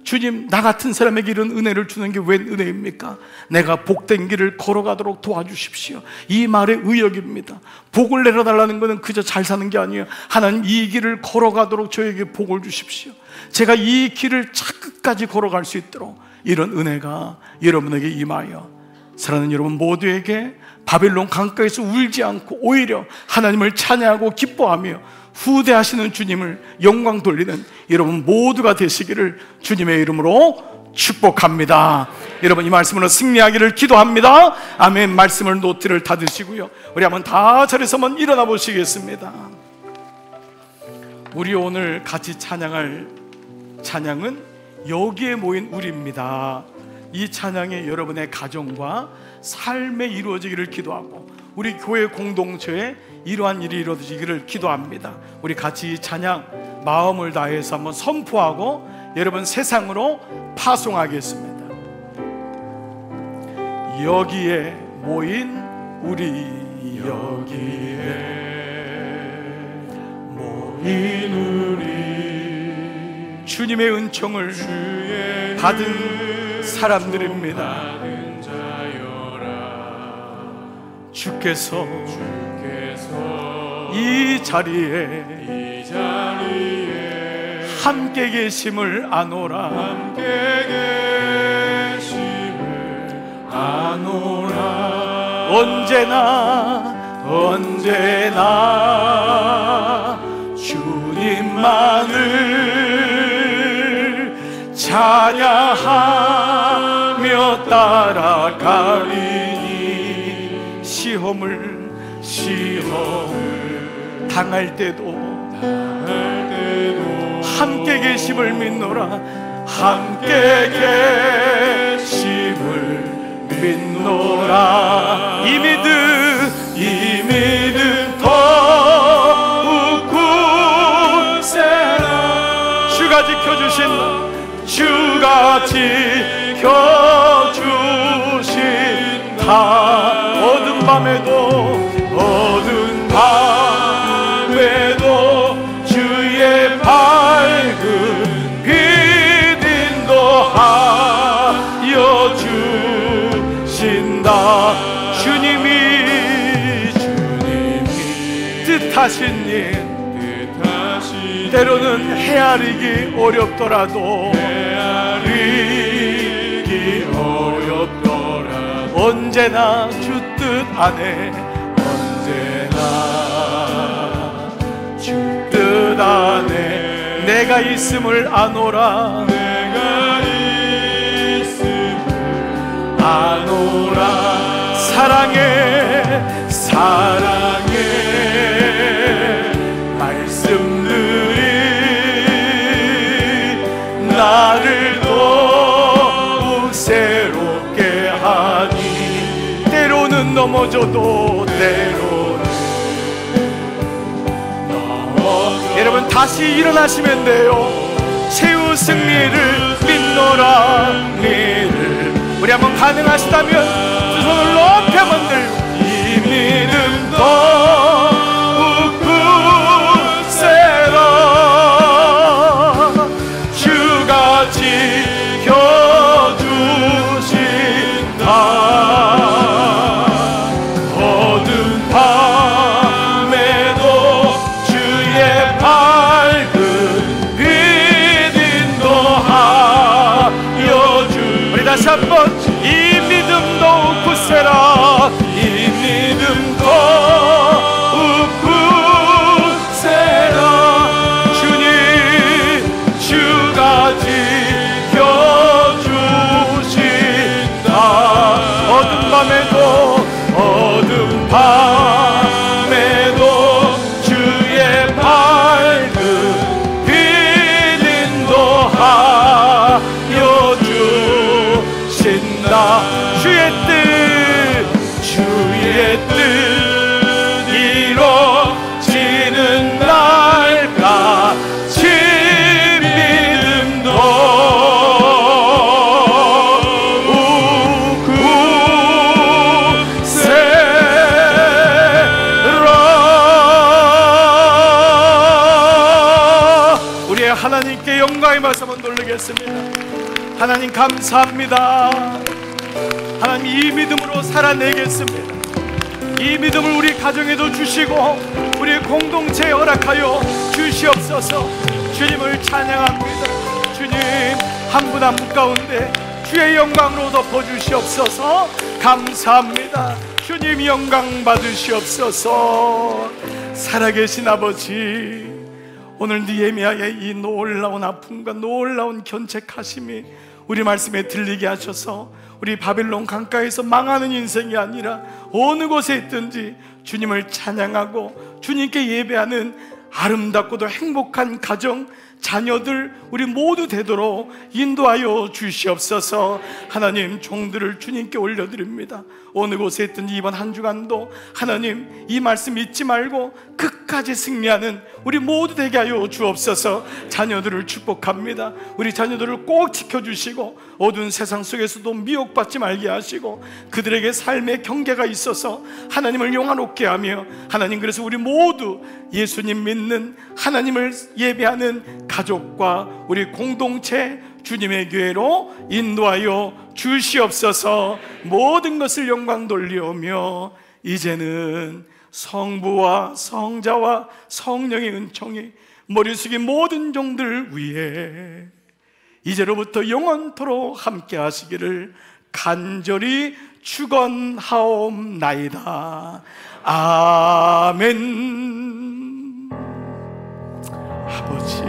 주님, 나 같은 사람에게 이런 은혜를 주는 게 웬 은혜입니까? 내가 복된 길을 걸어가도록 도와주십시오. 이 말의 의역입니다. 복을 내려달라는 것은 그저 잘 사는 게 아니에요. 하나님, 이 길을 걸어가도록 저에게 복을 주십시오. 제가 이 길을 끝까지 걸어갈 수 있도록 이런 은혜가 여러분에게 임하여 사랑하는 여러분 모두에게 바빌론 강가에서 울지 않고 오히려 하나님을 찬양하고 기뻐하며 후대하시는 주님을 영광 돌리는 여러분 모두가 되시기를 주님의 이름으로 축복합니다. 여러분, 이 말씀으로 승리하기를 기도합니다. 아멘. 말씀을 노트를 닫으시고요, 우리 한번 다 자리에서 한번 일어나 보시겠습니다. 우리 오늘 같이 찬양할 찬양은 여기에 모인 우리입니다. 이 찬양이 여러분의 가정과 삶에 이루어지기를 기도하고 우리 교회 공동체에 이러한 일이 이루어지기를 기도합니다. 우리 같이 이 찬양 마음을 다해서 한번 선포하고 여러분 세상으로 파송하겠습니다. 여기에 모인 우리, 여기에 모인 우리, 주님의 은총을 받은 사람들입니다. 주께서 이 자리에 함께 계심을 아노라. 언제나 주님만을 찬양하며 따라가리니 시험을 당할 때도 함께 계심을 믿노라. 함께 계심을 믿노라. 이 믿음 더욱 굳세라. 주가 지켜주신다. 주가 지켜주신다. 어두운 밤에도 주의 밝은 빛 인도하여 주신다. 주님이 뜻하신 일, 때로는 헤아리기 어렵더라도 언제나 주 뜻 안에, 언제나 주 뜻 안에 내가 있음을 아노라. 내가 있음을 아노라. 사랑의 말씀들이 나를 더욱 새롭게 하니. 때로는 넘어져도 여러분 다시 일어나시면 돼요. 최후 승리를 믿노라. 우리 한번 가능하시다면 두 손을 높이 한번 들고 이 믿음 더욱 굳세라. 주가 지켜주신다. 다시 한번 이 믿음 더욱 굳세라. 이 믿음 더욱 굳세라. 주님, 주가 지켜주신다. 어두운 밤에도 주의 밝은 빛 인도하여 주의 뜻 이루어지는 날까지 믿음도 굳세라. 우리의 하나님께 영광의 말씀을 돌리겠습니다. 하나님 감사합니다. 하나님 이 믿음으로 살아내겠습니다. 이 믿음을 우리 가정에도 주시고 우리 공동체에 허락하여 주시옵소서. 주님을 찬양합니다. 주님 한 분 한 분 가운데 주의 영광으로 덮어주시옵소서. 감사합니다. 주님 영광 받으시옵소서. 살아계신 아버지, 오늘 느헤미야의 이 놀라운 아픔과 놀라운 견책하심이 우리 말씀에 들리게 하셔서 우리 바벨론 강가에서 망하는 인생이 아니라 어느 곳에 있든지 주님을 찬양하고 주님께 예배하는 아름답고도 행복한 가정, 자녀들 우리 모두 되도록 인도하여 주시옵소서. 하나님 종들을 주님께 올려드립니다. 어느 곳에 있든지 이번 한 주간도 하나님 이 말씀 잊지 말고 끝까지 승리하는 우리 모두 되게 하여 주옵소서. 자녀들을 축복합니다. 우리 자녀들을 꼭 지켜주시고 어두운 세상 속에서도 미혹받지 말게 하시고 그들에게 삶의 경계가 있어서 하나님을 영화롭게 하며 하나님, 그래서 우리 모두 예수님 믿는 하나님을 예배하는 가족과 우리 공동체 주님의 교회로 인도하여 주시옵소서. 모든 것을 영광 돌리오며 이제는 성부와 성자와 성령의 은총이 머리 숙인 모든 종들 위에 이제로부터 영원토록 함께 하시기를 간절히 축원하옵나이다. 아멘. 아버지,